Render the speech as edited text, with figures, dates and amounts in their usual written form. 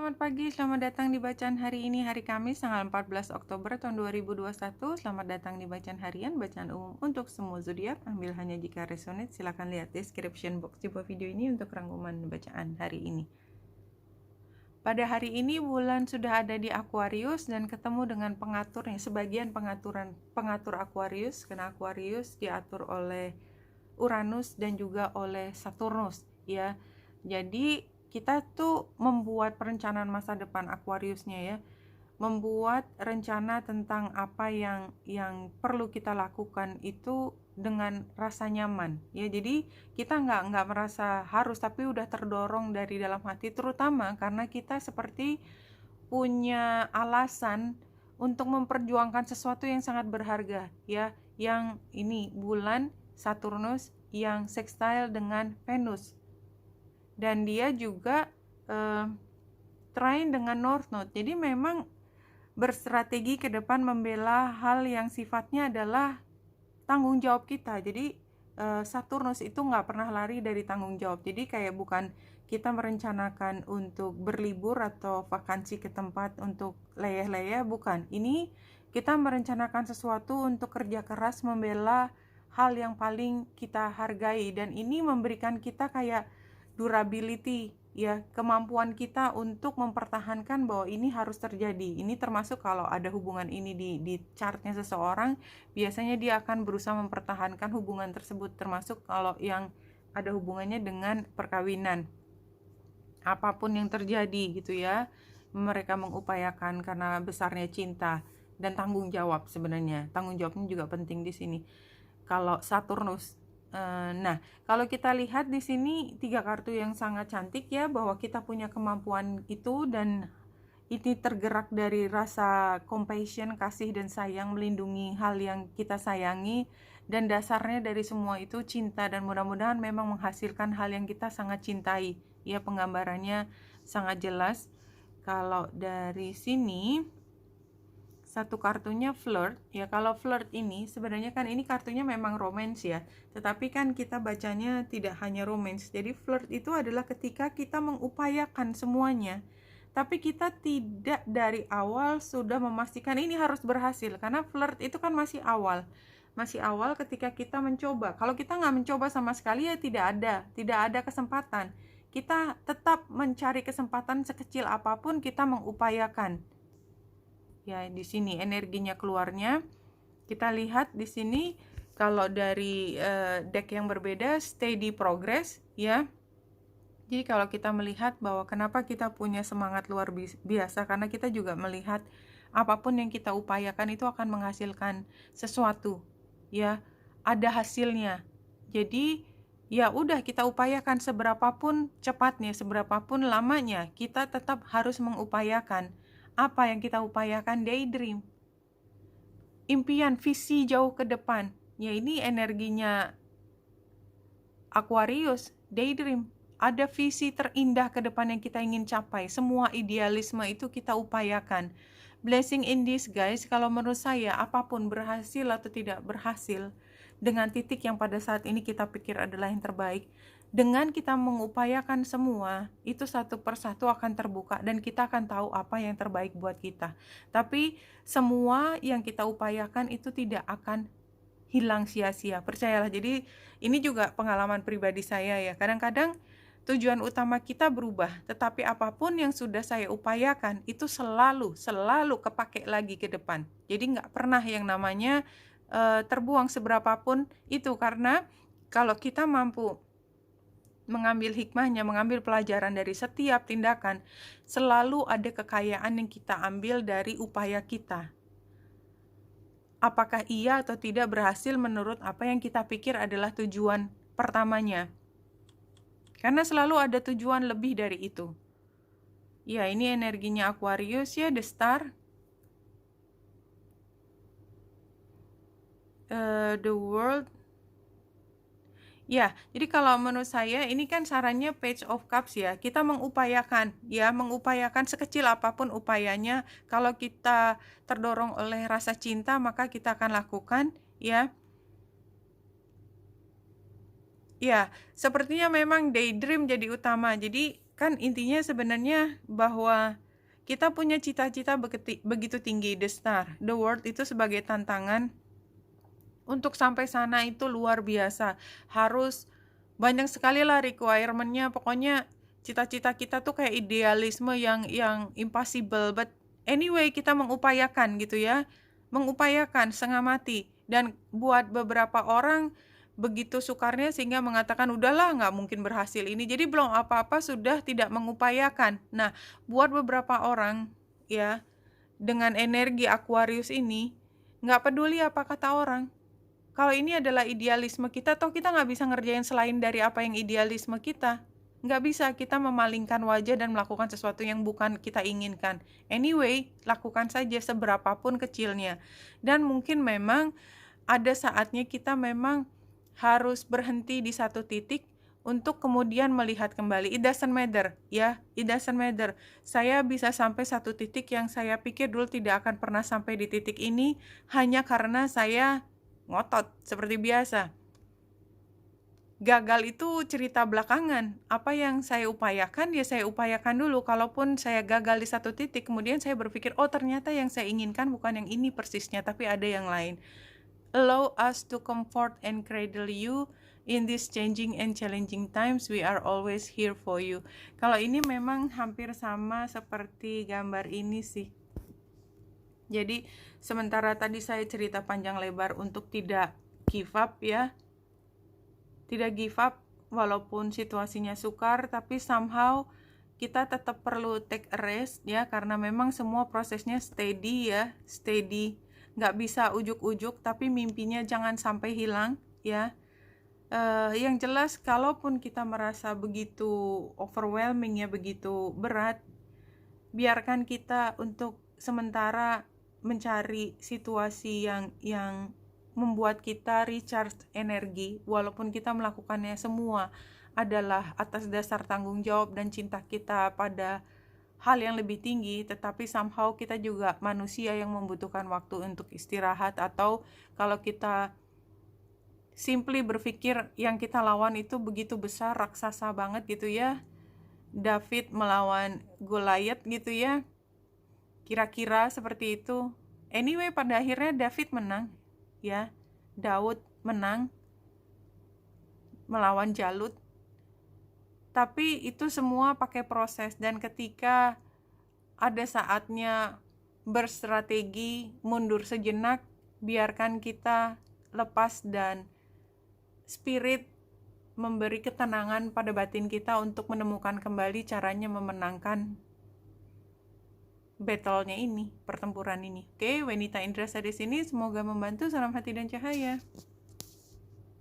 selamat pagi. Selamat datang di bacaan hari ini, hari Kamis, tanggal 14 Oktober tahun 2021. Selamat datang di bacaan harian, bacaan umum untuk semua zodiak. Ambil hanya jika resonate. Silakan lihat description box di bawah video ini untuk rangkuman bacaan hari ini. Pada hari ini bulan sudah ada di Aquarius dan ketemu dengan pengaturnya. Sebagian pengatur Aquarius, karena Aquarius diatur oleh Uranus dan juga oleh Saturnus, ya. Jadi kita tuh membuat perencanaan masa depan Aquariusnya, ya, membuat rencana tentang apa yang perlu kita lakukan itu dengan rasa nyaman, ya. Jadi kita nggak merasa harus, tapi udah terdorong dari dalam hati, terutama karena kita seperti punya alasan untuk memperjuangkan sesuatu yang sangat berharga, ya. Yang ini bulan Saturnus yang sextile dengan Venus, dan dia juga trine dengan North Node. Jadi memang berstrategi ke depan membela hal yang sifatnya adalah tanggung jawab kita. Jadi Saturnus itu nggak pernah lari dari tanggung jawab. Jadi kayak bukan kita merencanakan untuk berlibur atau vakansi ke tempat untuk leyeh-leyeh, bukan. Ini kita merencanakan sesuatu untuk kerja keras membela hal yang paling kita hargai, dan ini memberikan kita kayak durability, ya, kemampuan kita untuk mempertahankan bahwa ini harus terjadi. Ini termasuk kalau ada hubungan ini di chartnya seseorang, biasanya dia akan berusaha mempertahankan hubungan tersebut, termasuk kalau yang ada hubungannya dengan perkawinan. Apapun yang terjadi gitu, ya, mereka mengupayakan karena besarnya cinta dan tanggung jawab. Sebenarnya tanggung jawabnya juga penting di sini kalau Saturnus. Nah, kalau kita lihat di sini 3 kartu yang sangat cantik, ya, bahwa kita punya kemampuan itu, dan ini tergerak dari rasa compassion, kasih dan sayang, melindungi hal yang kita sayangi, dan dasarnya dari semua itu cinta, dan mudah-mudahan memang menghasilkan hal yang kita sangat cintai, ya. Penggambarannya sangat jelas. Kalau dari sini satu kartunya flirt, ya. Kalau flirt ini sebenarnya kan ini kartunya memang romance, ya, tetapi kan kita bacanya tidak hanya romance. Jadi flirt itu adalah ketika kita mengupayakan semuanya, tapi kita tidak dari awal sudah memastikan ini harus berhasil, karena flirt itu kan masih awal ketika kita mencoba. Kalau kita nggak mencoba sama sekali, ya tidak ada kesempatan. Kita tetap mencari kesempatan sekecil apapun, kita mengupayakan. Ya, di sini energinya keluarnya. Kita lihat di sini kalau dari deck yang berbeda, steady progress, ya. Jadi kalau kita melihat bahwa kenapa kita punya semangat luar biasa, karena kita juga melihat apapun yang kita upayakan itu akan menghasilkan sesuatu, ya. Ada hasilnya. Jadi ya udah, kita upayakan seberapapun cepatnya, seberapapun lamanya, kita tetap harus mengupayakan. Apa yang kita upayakan? Daydream, impian, visi jauh ke depan. Ya, ini energinya Aquarius, daydream. Ada visi terindah ke depan yang kita ingin capai. Semua idealisme itu kita upayakan. Blessing in disguise, kalau menurut saya, apapun berhasil atau tidak berhasil, dengan titik yang pada saat ini kita pikir adalah yang terbaik, dengan kita mengupayakan semua, itu satu persatu akan terbuka dan kita akan tahu apa yang terbaik buat kita. Tapi semua yang kita upayakan itu tidak akan hilang sia-sia, percayalah. Jadi ini juga pengalaman pribadi saya, ya. Kadang-kadang tujuan utama kita berubah, tetapi apapun yang sudah saya upayakan itu selalu kepake lagi ke depan. Jadi nggak pernah yang namanya terbuang seberapapun itu, karena kalau kita mampu mengambil hikmahnya, mengambil pelajaran dari setiap tindakan, selalu ada kekayaan yang kita ambil dari upaya kita. Apakah iya atau tidak berhasil menurut apa yang kita pikir adalah tujuan pertamanya. Karena selalu ada tujuan lebih dari itu. Ya, ini energinya Aquarius, ya, the star. The world. Ya, jadi kalau menurut saya ini kan sarannya Page of Cups, ya. Kita mengupayakan, ya, mengupayakan sekecil apapun upayanya. Kalau kita terdorong oleh rasa cinta, maka kita akan lakukan, ya. Ya, sepertinya memang daydream jadi utama. Jadi kan intinya sebenarnya bahwa kita punya cita-cita begitu tinggi, the star, the world itu sebagai tantangan. Untuk sampai sana itu luar biasa, harus banyak sekali lah requirement-nya. Pokoknya cita-cita kita tuh kayak idealisme yang impossible, but anyway kita mengupayakan gitu ya, mengupayakan setengah mati. Dan buat beberapa orang begitu sukarnya sehingga mengatakan udahlah nggak mungkin berhasil ini, jadi belum apa-apa sudah tidak mengupayakan. Nah, buat beberapa orang ya, dengan energi Aquarius ini nggak peduli apa kata orang. Kalau ini adalah idealisme kita, toh kita nggak bisa ngerjain selain dari apa yang idealisme kita. Nggak bisa kita memalingkan wajah dan melakukan sesuatu yang bukan kita inginkan. Anyway, lakukan saja seberapapun kecilnya. Dan mungkin memang ada saatnya kita memang harus berhenti di satu titik untuk kemudian melihat kembali. It doesn't matter, ya. It doesn't matter. Saya bisa sampai satu titik yang saya pikir dulu tidak akan pernah sampai di titik ini hanya karena saya ngotot seperti biasa. Gagal itu cerita belakangan. Apa yang saya upayakan, ya saya upayakan dulu. Kalaupun saya gagal di satu titik, kemudian saya berpikir, oh ternyata yang saya inginkan bukan yang ini persisnya, tapi ada yang lain. Allow us to comfort and cradle you in these changing and challenging times. We are always here for you. Kalau ini memang hampir sama seperti gambar ini sih. Jadi sementara tadi saya cerita panjang lebar untuk tidak give up ya, tidak give up walaupun situasinya sukar, tapi somehow kita tetap perlu take a rest ya, karena memang semua prosesnya steady ya, steady, nggak bisa ujuk-ujuk, tapi mimpinya jangan sampai hilang ya. Yang jelas kalaupun kita merasa begitu overwhelming ya, begitu berat, biarkan kita untuk sementara mencari situasi yang membuat kita recharge energi, walaupun kita melakukannya semua adalah atas dasar tanggung jawab dan cinta kita pada hal yang lebih tinggi, tetapi somehow kita juga manusia yang membutuhkan waktu untuk istirahat. Atau kalau kita simply berpikir yang kita lawan itu begitu besar, raksasa banget gitu ya, David melawan Goliath gitu ya, kira-kira seperti itu. Anyway, pada akhirnya David menang ya, Daud menang melawan Jalut. Tapi itu semua pakai proses, dan ketika ada saatnya berstrategi, mundur sejenak, biarkan kita lepas dan spirit memberi ketenangan pada batin kita untuk menemukan kembali caranya memenangkan battle-nya ini, pertempuran ini. Oke, Wenita Indrasa di sini, semoga membantu. Salam hati dan cahaya.